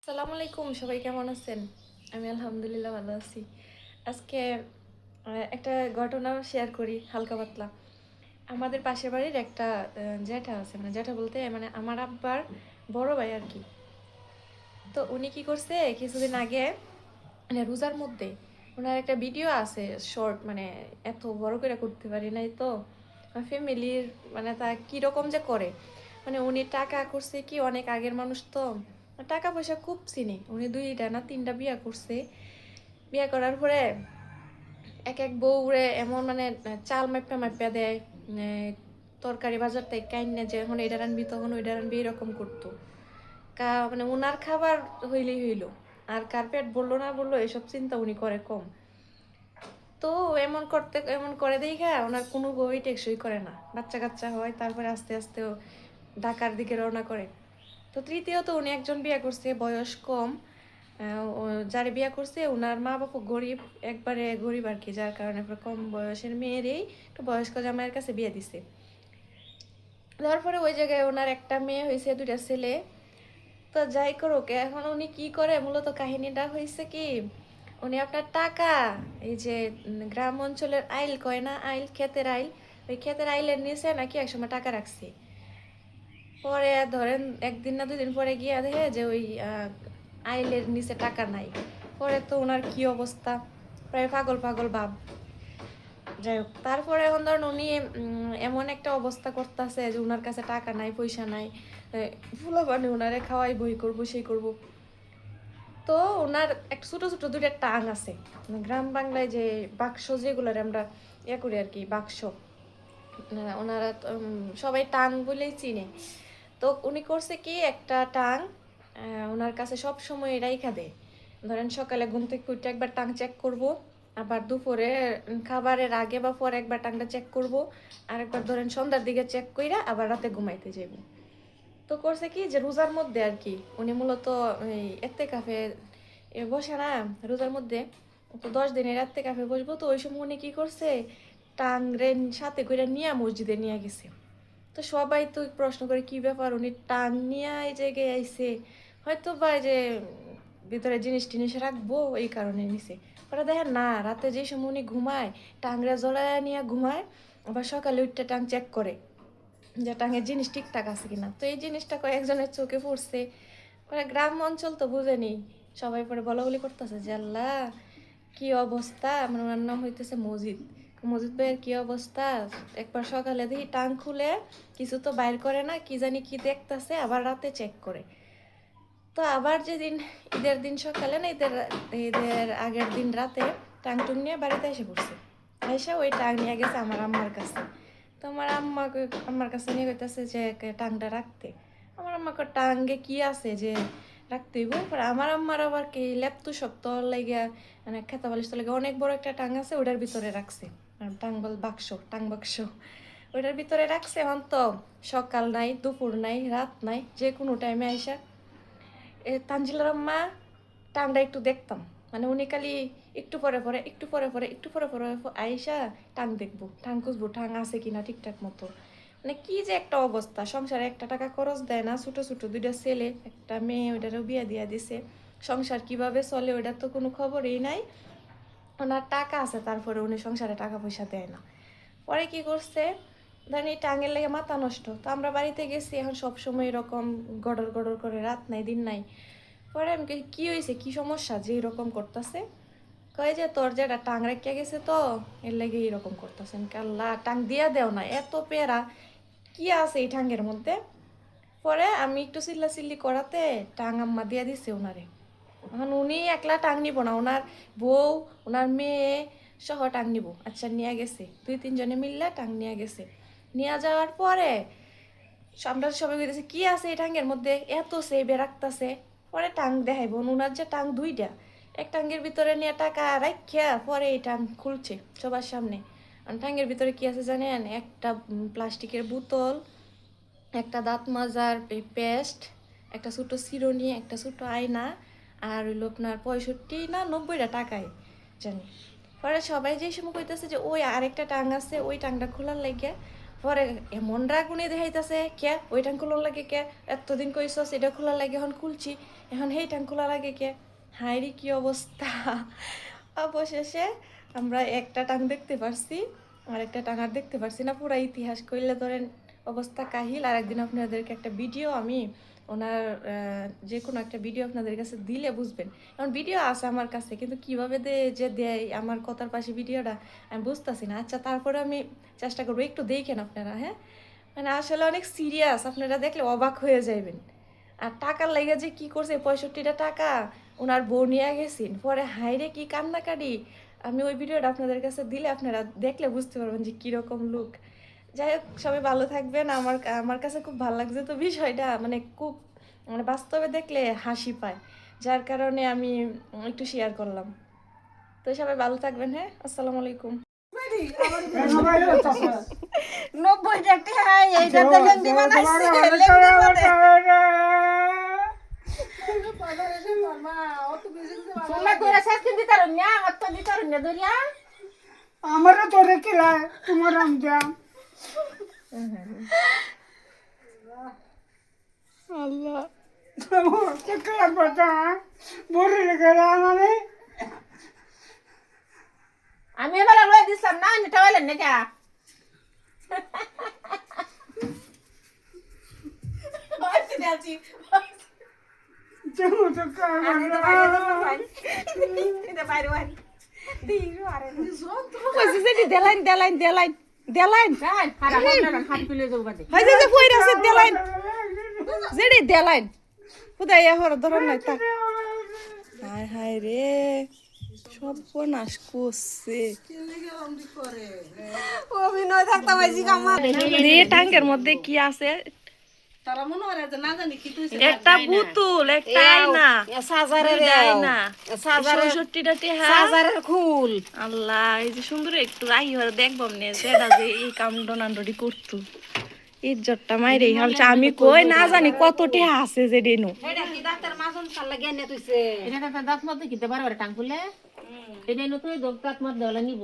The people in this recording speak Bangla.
আসসালামু আলাইকুম, সবাই কেমন আছেন? আমি আলহামদুলিল্লাহ ভালো আছি। আজকে একটা ঘটনা শেয়ার করি হালকা পাতলা। আমাদের পাশের বাড়ির একটা জ্যাঠা আছে, মানে জ্যাঠা বলতে মানে আমার আব্বার বড় ভাই আর কি। তো উনি কি করছে কিছুদিন আগে, মানে রোজার মধ্যে ওনার একটা ভিডিও আছে শর্ট, মানে এত বড় করে করতে পারি নাই তো ফ্যামিলির, মানে তা কিরকম যে করে, মানে উনি টাকা করছে কি, অনেক আগের মানুষ তো টাকা পয়সা খুব চিনি। উনি দুইটা না তিনটা বিয়া করছে। বিয়া করার পরে এক এক বউরে এমন মানে চাল মাইপা মাইপা দেয়, তরকারি বাজার থেকে কাইন্না যে এখন এটা রানবি তখন ওইটা রানবি এরকম করতো। মানে উনার খাবার হইলেই হইলো, আর কার পেট বললো না বললো এসব চিন্তা উনি করে কম। তো এমন করে দেখা ওনার কোনো বই টেকসই করে না, বাচ্চা কাচ্চা হয়, তারপরে আস্তে আস্তে ও ঢাকার দিকে রওনা করে। তো তৃতীয়ত উনি একজন বিয়ে করছে, বয়স কম। যারে বিয়ে করছে ওনার মা বাবা গরিব, একবারে গরিব আর কি, যার কারণে কম বয়সের মেয়েরই একটু বয়স্ক জামাইয়ের কাছে বিয়ে দিছে। তারপরে ওই জায়গায় ওনার একটা মেয়ে হয়েছে, দুইটা ছেলে। তো যাই করুক, এখন উনি কি করে, মূলত কাহিনীটা হয়েছে কি, উনি আপনার টাকা, এই যে গ্রাম অঞ্চলের আইল কয় না, আইল ক্ষেতের আইল, ওই ক্ষেতের আইলের নিচে নাকি একসময় টাকা রাখছে। পরে ধরেন একদিন না 2 দিন পরে গিয়া দেখে যে ওই আইলের নিচে টাকা নাই। পরে তো ওনার কি অবস্থা, প্রায় পাগল পাগল ভাব। যাই হোক, তারপরে এখন ধরেন উনি এমন একটা অবস্থা করতেছে যে ওনার কাছে টাকা নাই, পয়সা নাই, ফুলো পানি ওনারে খাওয়াই বই করবো সেই করবো। তো ওনার একটা ছোট ছোট দুইটা টাং আছে, মানে গ্রাম বাংলায় যে বাক্স যেগুলোর আমরা ইয়ে করি আর কি, বাক্স। ওনারা সবাই টাং বলেই চিনে। তো উনি করছে কি, একটা টাং ওনার কাছে সব সময় রাইখা দেয়। ধরেন সকালে ঘুম থেকে উঠে একবার টাং চেক করব, আবার দুপুরে খাবারের আগে বা পরে একবার টাংটা চেক করব, আর একবার ধরেন সন্ধ্যার দিকে চেক কইরা আবার রাতে ঘুমাইতে যাইব। তো করছে কি যে রোজার মধ্যে আর কি, উনি মূলত এই এতে কাফে বসে না রোজার মধ্যে। তো 10 দিনের এতে কাফে বসবো, তো ওই সময় উনি কি করছে, টাংরে সাথে করে নিয়ে মসজিদে নিয়ে গেছে। তো সবাই তো প্রশ্ন করে কি ব্যাপার, উনি টাং নিয়ে এই জায়গায় আইসে, হয়তো বা যে ভিতরে জিনিস টিনিস রাখবো এই কারণে নিছে। ওরা দেখেন না, রাতে যে সময় উনি ঘুমায় টাংরা জড়ায় নিয়ে ঘুমায়, আবার সকালে উঠতে টাং চেক করে যে টাঙের জিনিস ঠিকঠাক আছে কিনা। তো এই জিনিসটা কয়েকজনের চোখে পড়ছে। পরে গ্রাম অঞ্চল তো বুঝেনি, সবাই পরে বলা বলি করতেছে যে আল্লাহ কি অবস্থা, আমার ওনার নাম হইতেছে মজিদ। মজিদ ভাইয়ের কি অবস্থা, একবার সকালে দেখি টাং খুলে কিছু তো বাইর করে না, কি জানি কি দেখতেছে, আবার রাতে চেক করে। তো আবার যেদিন ঈদের দিন সকালে না, ঈদের ঈদের আগের দিন রাতে টাং টুং নিয়ে বাড়িতে এসে পড়ছে। এসে ওই টাং নিয়ে গেছে আমার আম্মার কাছে। তো আমার আম্মার কাছে নিয়ে গেছে যে টাংটা রাখতে। আমার আম্মাকে টাঙ্গে কি আছে যে রাখতে হইব। আমার আম্মার আবার কি লেপতু সপ্তাহ লাগিয়া, মানে খেতা বালিশ তো লাগে অনেক বড় একটা টাং আছে, ওটার ভিতরে রাখছে। টাং বল বাক্স, টাং বাক্স ওইটার ভিতরে রাখছে। এখন তো সকাল নাই, দুপুর নাই, রাত নাই, যে কোনো টাইমে আইসা তানজিলার আম্মা টাংটা একটু দেখতাম, মানে উনি খালি একটু পরে পরে একটু পরে পরে একটু পরে পরে আইসা টাং দেখবো, টাং খুঁজবো, টাং আছে কিনা ঠিকঠাক মতো। মানে কি যে একটা অবস্থা, সংসারে একটা টাকা খরচ দেয় না, ছোট ছোট দুইটা ছেলে একটা মেয়ে, ওইটারও বিয়ে দিয়া দিছে। সংসার কিভাবে চলে ওইটার তো কোনো খবরই নাই। ওনার টাকা আছে, তারপরে উনি সংসারে টাকা পয়সা দেয় না। পরে কি করছে, ধরেন এই টাঙের লেগে মাথা নষ্ট। তো আমরা বাড়িতে গেছি, এখন সবসময় এরকম গড়র গড়র করে, রাত নাই দিন নাই। পরে আমি কি হয়েছে, কি সমস্যা যে এরকম করতেছে। কয় যে তোর যেটা টাং রেখে গেছে তো এর লেগে এরকম করতেছে। আল্লাহ টাং দিয়া দেও না, এত পেরা কি আছে এই টাঙ্গের মধ্যে। পরে আমি একটু চিল্লাচিল্লি করাতে টাং আম্মা দিয়া দিছে ওনারে। এখন উনি একলা টাং নিব না, ওনার বউ, ওনার মেয়ে সহ টাং নিব। আচ্ছা নিয়ে গেছে, 2-3 জনে মিললে টাং নিয়ে গেছে। নিয়ে যাওয়ার পরে আমরা সবাই বলতেছে কি আছে এই টাঙ্গের মধ্যে, এত সেবে রাখতেছে। পরে টাং দেখাইব, ওনার যে টাং দুইটা, এক টাঙ্গের ভিতরে নিয়ে টাকা রাখিয়া পরে এই টাং খুলছে সবার সামনে। আর টাঙ্গের ভিতরে কি আছে জানেন, একটা প্লাস্টিকের বোতল, একটা দাঁত মাজার পেস্ট, একটা ছোটো চিরুনি, একটা ছোটো আয়না, আর হইল আপনার 65 না 90টা টাকায় জানি। পরে সবাই যে সময় কইতেছে যে ওই আরেকটা টাং আছে, ওই টাংটা খোলার লাগিয়া। পরে এমন রাগুনি দেখাইতেছে কে ওই টাং খোলার লাগে কে, এতদিন কইছস এটা খোলার লাগে এখন খুলছি, এখন সেই টাং খোলা লাগে কে। হায়রে কি অবস্থা। অবশেষে আমরা একটা টাং দেখতে পারছি, আর একটা টাং আর দেখতে পারছি না। পুরা ইতিহাস কইলে ধরেন অবস্থা কাহিল। আর একদিন আপনাদেরকে একটা ভিডিও আমি ওনার যে কোনো একটা ভিডিও আপনাদের কাছে দিলে বুঝবেন। এখন ভিডিও আছে আমার কাছে, কিন্তু কিভাবে যে দেয় আমার কথার পাশে ভিডিওটা আমি বুঝতেছি না। আচ্ছা তারপরে আমি চেষ্টা করবো, একটু দেখেন আপনারা। হ্যাঁ, মানে আসলে অনেক সিরিয়াস, আপনারা দেখলে অবাক হয়ে যাবেন। আর টাকার লাইগা যে কি করছে, 65টা টাকা ওনার বউ নিয়ে গেছেন, পরে হাইরে কি কান্নাকাটি। আমি ওই ভিডিওটা আপনাদের কাছে দিলে আপনারা দেখলে বুঝতে পারবেন যে কীরকম লুক। যাই হোক, সবাই ভালো থাকবেন। আমার আমার কাছে খুব ভালো লাগছে তো বিষয়টা, মানে খুব মানে বাস্তবে দেখলে হাসি পায়, যার কারণে আমি একটু শেয়ার করলাম। তো সবাই ভালো থাকবেন। হ্যাঁ, আসসালামু আলাইকুম। 90 টাকা এইটা তো লেংদি বানাইছে লেংদি বানাইছে সোনা কইরা শেষ কি দিতার না অত দিতার না দরিয়া আমারও তো রেখিলা তোমার আম যা আল্লাহ কেটে বাটা বড় লেগে আমারে আমি এবার লই দিছলাম না আমি টাওয়ালেন না কা বাসি যাচ্ছি যেমন তো আমি তো বাইরে এটা বাইরে বাইরে দিরু আরে কইছে যে দেলাইন দেলাইন দেলাইন দেলাইন যাই হারা হারা হাত তুলে যাও বাদে হাই যে কইরা আছে দেলাইন জেডি দেলাইন খুদাই হর ধরন নাই তা। হায় হায় রে, সর্বনাশ করছে। অভিনয় থাকতাম আইছি কামার রে টাঙ্গের মধ্যে কি আছে? তারা মনে হয় যে না জানি কি তুই একটা বুতুল, একটা আয়না, সাজারের আয়না, সাজারের ৬৬টা টেহা। সাজারের খুল আল্লাহ, এই যে সুন্দর একটু রাই হরে দেখবো নে যেটা যে এই কাম ডনান্ডি করতো ইজ্জতটা মাইরে হালছে। আমি কই না জানি কত টেহা আছে যে ডেনু। এটা কি ডাক্তার মাজন সাল্লা জ্ঞানে তুইছে এটা তো দাঁত মধ্যে কিতে বারবার টাং খুলে এটা নতুন দাঁত মধ্যে হলা নিব